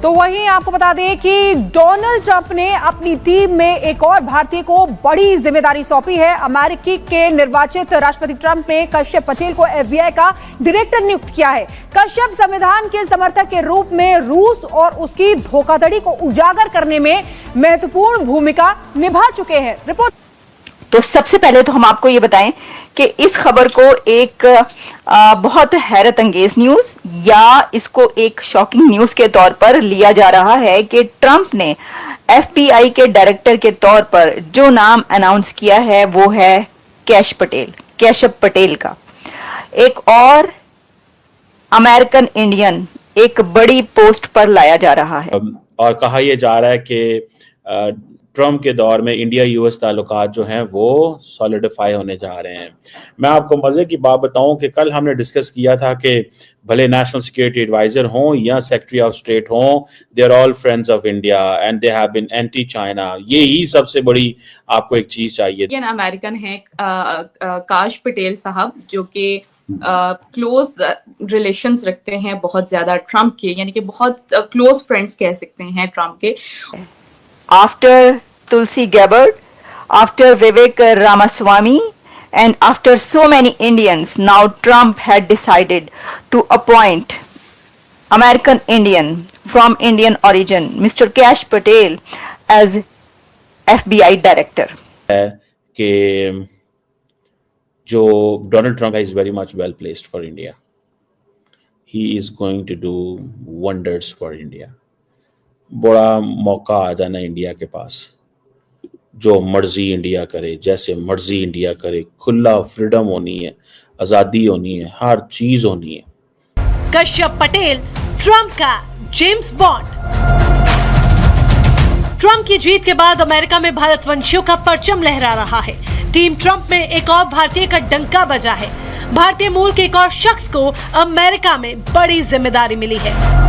तो वहीं आपको बता दें कि डोनाल्ड ट्रंप ने अपनी टीम में एक और भारतीय को बड़ी जिम्मेदारी सौंपी है। अमेरिकी के निर्वाचित राष्ट्रपति ट्रंप ने कश्यप पटेल को एफबीआई का डायरेक्टर नियुक्त किया है। कश्यप संविधान के समर्थक के रूप में रूस और उसकी धोखाधड़ी को उजागर करने में महत्वपूर्ण भूमिका निभा चुके हैं। रिपोर्ट। तो सबसे पहले तो हम आपको ये बताएं कि इस खबर को एक बहुत हैरत अंगेज न्यूज या इसको एक शॉकिंग न्यूज के तौर पर लिया जा रहा है कि ट्रंप ने एफबीआई के डायरेक्टर के तौर पर जो नाम अनाउंस किया है वो है कैशप पटेल का। एक और अमेरिकन इंडियन एक बड़ी पोस्ट पर लाया जा रहा है और कहा यह जा रहा है कि ट्रंप के दौर में इंडिया यूएस ताल्लुकात जो हैं वो सॉलिडिफाई होने जा रहे हैं। मैं आपको मजे की बात बताऊं कि कल हमने डिस्कस किया था कि भले नेशनल सिक्योरिटी एडवाइजर हों या सेक्रेटरी ऑफ स्टेट हों, they are all friends of India and they have been anti China. ये ही सबसे बड़ी आपको एक चीज चाहिए। अमेरिकन है काश पटेल साहब, जो कि क्लोज रिलेशंस रखते हैं बहुत ज्यादा ट्रंप के, यानी कि बहुत क्लोज फ्रेंड्स कह सकते हैं ट्रंप के। After Tulsi Gabbard, after Vivek Ramaswamy, and after so many Indians, now Trump had decided to appoint American Indian from Indian origin, Mr. Kash Patel, as FBI director. कि जो Donald Trump is very much well placed for India. He is going to do wonders for India. बड़ा मौका आ जाना India के पास, जो मर्जी India करे, जैसे मर्जी इंडिया करे, खुला फ्रीडम होनी है, आजादी होनी है, हर चीज होनी है। कश्यप पटेल ट्रंप का जेम्स बॉन्ड। ट्रंप की जीत के बाद अमेरिका में भारतवंशियों का परचम लहरा रहा है। टीम ट्रंप में एक और भारतीय का डंका बजा है। भारतीय मूल के एक और शख्स को अमेरिका में बड़ी जिम्मेदारी मिली है।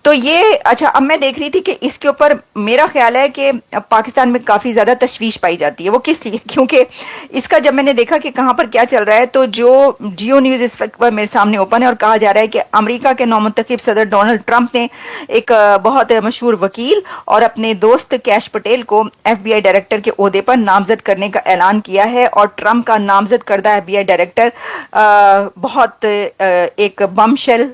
तो ये अच्छा, अब मैं देख रही थी कि इसके ऊपर मेरा ख्याल है कि पाकिस्तान में काफ़ी ज़्यादा तशवीश पाई जाती है। वो किस लिए? क्योंकि इसका जब मैंने देखा कि कहाँ पर क्या चल रहा है, तो जो जियो न्यूज़ इस वक्त पर मेरे सामने ओपन है और कहा जा रहा है कि अमेरिका के नौमुंतखब सदर डोनाल्ड ट्रंप ने एक बहुत मशहूर वकील और अपने दोस्त कैश पटेल को एफबीआई डायरेक्टर के ओहदे पर नामजद करने का ऐलान किया है। और ट्रंप का नामजद करदा एफबीआई डायरेक्टर बहुत एक बमशेल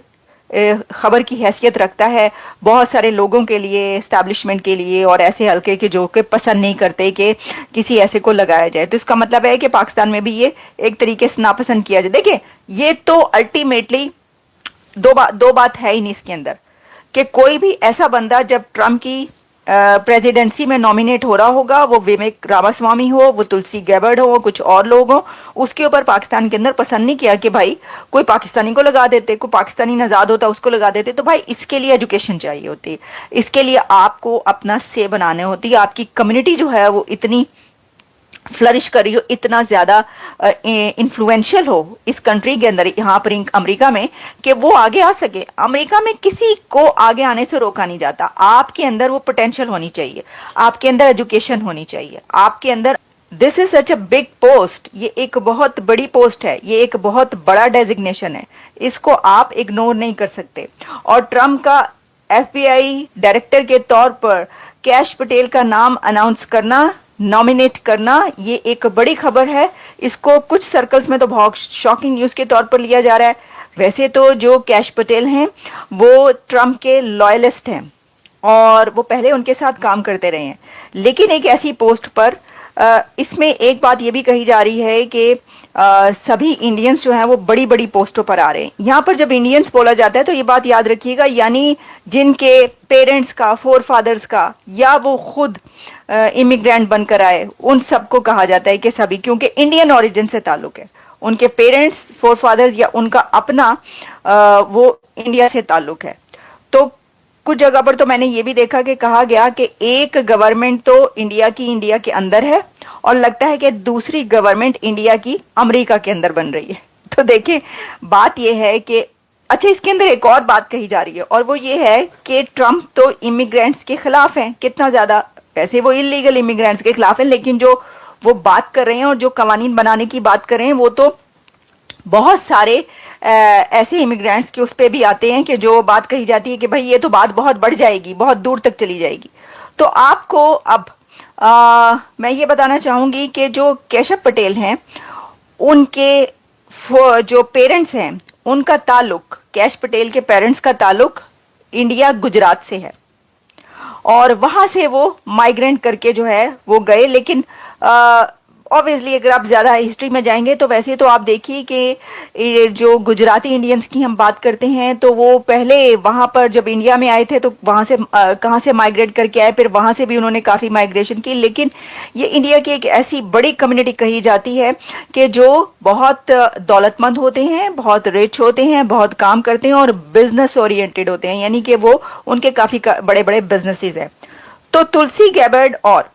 खबर की हैसियत रखता है बहुत सारे लोगों के लिए, एस्टैब्लिशमेंट के लिए और ऐसे हल्के के जो कि पसंद नहीं करते कि किसी ऐसे को लगाया जाए। तो इसका मतलब है कि पाकिस्तान में भी ये एक तरीके से नापसंद किया जाए। देखिए, ये तो अल्टीमेटली दो बात है ही नहीं इसके अंदर कि कोई भी ऐसा बंदा जब ट्रंप की प्रेसिडेंसी में नॉमिनेट हो रहा होगा, वो विवेक रामास्वामी हो, वो तुलसी गैबर्ड हो, कुछ और लोग हो, उसके ऊपर पाकिस्तान के अंदर पसंद नहीं किया कि भाई कोई पाकिस्तानी को लगा देते, कोई पाकिस्तानी नजाद होता उसको लगा देते। तो भाई इसके लिए एजुकेशन चाहिए होती है, इसके लिए आपको अपना से बनाने होती है। आपकी कम्युनिटी जो है वो इतनी फ्लरिश कर रही हो, इतना ज्यादा इन्फ्लुएंशियल हो इस कंट्री के अंदर, यहाँ पर अमेरिका में, कि वो आगे आ सके। अमेरिका में किसी को आगे आने से रोका नहीं जाता। आपके अंदर वो पोटेंशियल होनी चाहिए, आपके अंदर एजुकेशन होनी चाहिए, आपके अंदर। This is such a big post, ये एक बहुत बड़ी पोस्ट है, ये एक बहुत बड़ा डेजिग्नेशन है, इसको आप इग्नोर नहीं कर सकते। और ट्रंप का एफबीआई डायरेक्टर के तौर पर कैश पटेल का नाम अनाउंस करना, नॉमिनेट करना, ये एक बड़ी खबर है। इसको कुछ सर्कल्स में तो बहुत शॉकिंग न्यूज़ के तौर पर लिया जा रहा है। वैसे तो जो कैश पटेल हैं वो ट्रंप के लॉयलिस्ट हैं और वो पहले उनके साथ काम करते रहे हैं, लेकिन एक ऐसी पोस्ट पर इसमें एक बात ये भी कही जा रही है कि सभी इंडियंस जो हैं वो बड़ी बड़ी पोस्टों पर आ रहे हैं। यहाँ पर जब इंडियंस बोला जाता है तो ये बात याद रखिएगा, यानी जिनके पेरेंट्स का, फोर फादर्स का, या वो खुद इमिग्रेंट बनकर आए, उन सबको कहा जाता है कि सभी, क्योंकि इंडियन ओरिजिन से ताल्लुक है, उनके पेरेंट्स, फोर फादर्स या उनका अपना वो इंडिया से ताल्लुक है। तो कुछ जगह पर तो मैंने ये भी देखा कि कहा गया कि एक गवर्नमेंट तो इंडिया के अंदर है और लगता है कि दूसरी गवर्नमेंट इंडिया की अमेरिका के अंदर बन रही है। तो देखिए, बात यह है कि अच्छा, इसके अंदर एक और बात कही जा रही है और वो ये है कि ट्रंप तो इमिग्रेंट्स के खिलाफ हैं, कितना ज्यादा। वैसे वो इलीगल इमिग्रेंट्स के खिलाफ हैं, लेकिन जो वो बात कर रहे हैं और जो कवानीन बनाने की बात कर रहे हैं वो तो बहुत सारे ऐसे इमिग्रेंट्स के उस पे भी आते हैं कि जो बात कही जाती है कि भाई ये तो बात बहुत बढ़ जाएगी, बहुत दूर तक चली जाएगी। तो आपको अब मैं ये बताना चाहूंगी कि जो केशव पटेल हैं उनके जो पेरेंट्स हैं उनका ताल्लुक, कैश पटेल के पेरेंट्स का ताल्लुक इंडिया गुजरात से है और वहां से वो माइग्रेंट करके जो है वो गए। लेकिन ऑब्वियसली अगर आप ज्यादा हिस्ट्री में जाएंगे तो वैसे तो आप देखिए कि जो गुजराती इंडियंस की हम बात करते हैं तो वो पहले वहां पर जब इंडिया में आए थे तो वहां से कहां से माइग्रेट करके आए, फिर वहां से भी उन्होंने काफी माइग्रेशन की। लेकिन ये इंडिया की एक ऐसी बड़ी कम्युनिटी कही जाती है कि जो बहुत दौलतमंद होते हैं, बहुत रिच होते हैं, बहुत काम करते हैं और बिजनेस ओरिएंटेड होते हैं, यानी कि वो उनके काफी बड़े बड़े बिजनेसेस हैं। तो तुलसी गैबर्ड और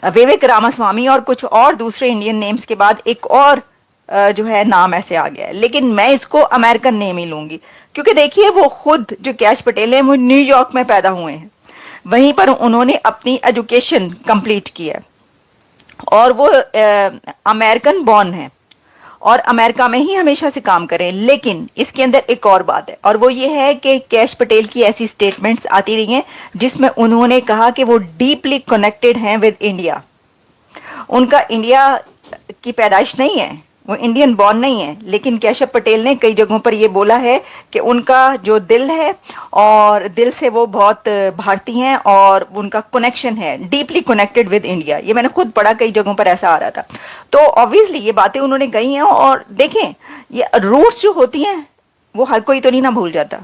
विवेक रामास्वामी और कुछ और दूसरे इंडियन नेम्स के बाद एक और जो है नाम ऐसे आ गया है, लेकिन मैं इसको अमेरिकन नेम ही लूंगी क्योंकि देखिए वो खुद जो कैश पटेल हैं वो न्यूयॉर्क में पैदा हुए हैं, वहीं पर उन्होंने अपनी एजुकेशन कंप्लीट की है और वो अमेरिकन बॉर्न है और अमेरिका में ही हमेशा से काम करें। लेकिन इसके अंदर एक और बात है और वो ये है कि कैश पटेल की ऐसी स्टेटमेंट्स आती रही हैं जिसमें उन्होंने कहा कि वो डीपली कनेक्टेड हैं विद इंडिया। उनका इंडिया की पैदाइश नहीं है, वो इंडियन बॉर्न नहीं है, लेकिन केशव पटेल ने कई जगहों पर ये बोला है कि उनका जो दिल है और दिल से वो बहुत भारतीय हैं और उनका कनेक्शन है, डीपली कनेक्टेड विद इंडिया। ये मैंने खुद पढ़ा, कई जगहों पर ऐसा आ रहा था। तो ऑब्वियसली ये बातें उन्होंने कही हैं और देखें ये रूट्स जो होती हैं वो हर कोई तो नहीं ना भूल जाता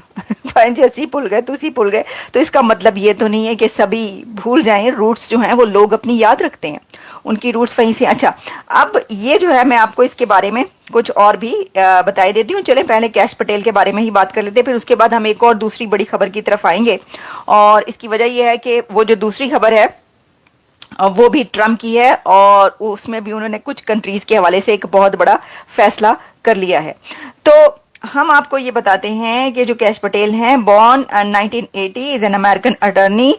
जैसे भूल गए तुसी भूल गए, तो इसका मतलब ये तो नहीं है कि सभी भूल जाएं। रूट्स जो हैं वो लोग अपनी याद रखते हैं, उनकी रूट्स वहीं से। अच्छा, अब ये जो है मैं आपको इसके बारे में कुछ और भी बताई देती हूँ। चले पहले कैश पटेल के बारे में ही बात कर लेते हैं, फिर उसके बाद हम एक और दूसरी बड़ी खबर की तरफ आएंगे। और इसकी वजह यह है कि वो जो दूसरी खबर है वो भी ट्रम्प की है और उसमें भी उन्होंने कुछ कंट्रीज के हवाले से एक बहुत बड़ा फैसला कर लिया है। तो हम आपको ये बताते हैं कि जो कैश पटेल हैं, born in 1980, is an American attorney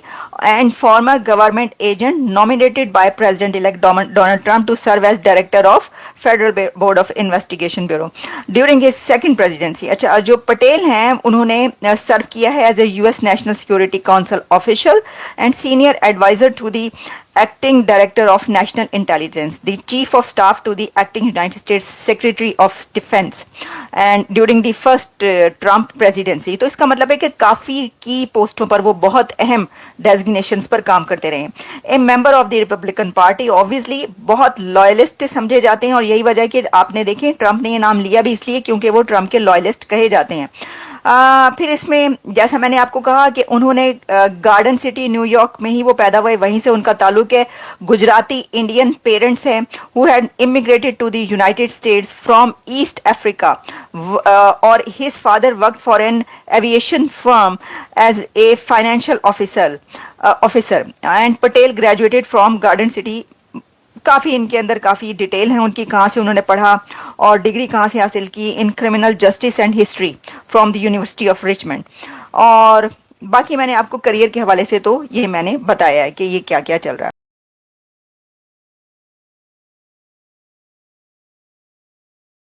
and former government agent nominated by President-elect Donald Trump to serve as director of Federal Board of Investigation Bureau during his second presidency. अच्छा, जो पटेल हैं उन्होंने सर्व किया है as a US National Security Council official and senior advisor to the acting director of national intelligence, the chief of staff to the acting United States Secretary of Defense and during the first Trump presidency. तो इसका मतलब है कि काफी की पोस्टों पर वो बहुत अहम डेजिग्नेशंस पर काम करते रहे। ए member of the Republican party, obviously बहुत लॉयलिस्ट समझे जाते हैं और यही वजह है कि आपने देखें ट्रंप ने ये नाम लिया भी इसलिए क्योंकि वो ट्रंप के लॉयलिस्ट कहे जाते हैं। फिर इसमें जैसा मैंने आपको कहा कि उन्होंने गार्डन सिटी न्यूयॉर्क में ही वो पैदा हुए, वहीं से उनका ताल्लुक है। गुजराती इंडियन पेरेंट्स हैं who had immigrated to the United States from East Africa और his father worked for an aviation firm as a financial officer and Patel graduated from Garden City. काफ़ी इनके अंदर काफ़ी डिटेल है उनकी, कहाँ से उन्होंने पढ़ा और डिग्री कहाँ से हासिल की in criminal justice and history from the university of Richmond. और बाकी मैंने आपको करियर के हवाले से तो ये मैंने बताया है कि ये क्या क्या चल रहा है।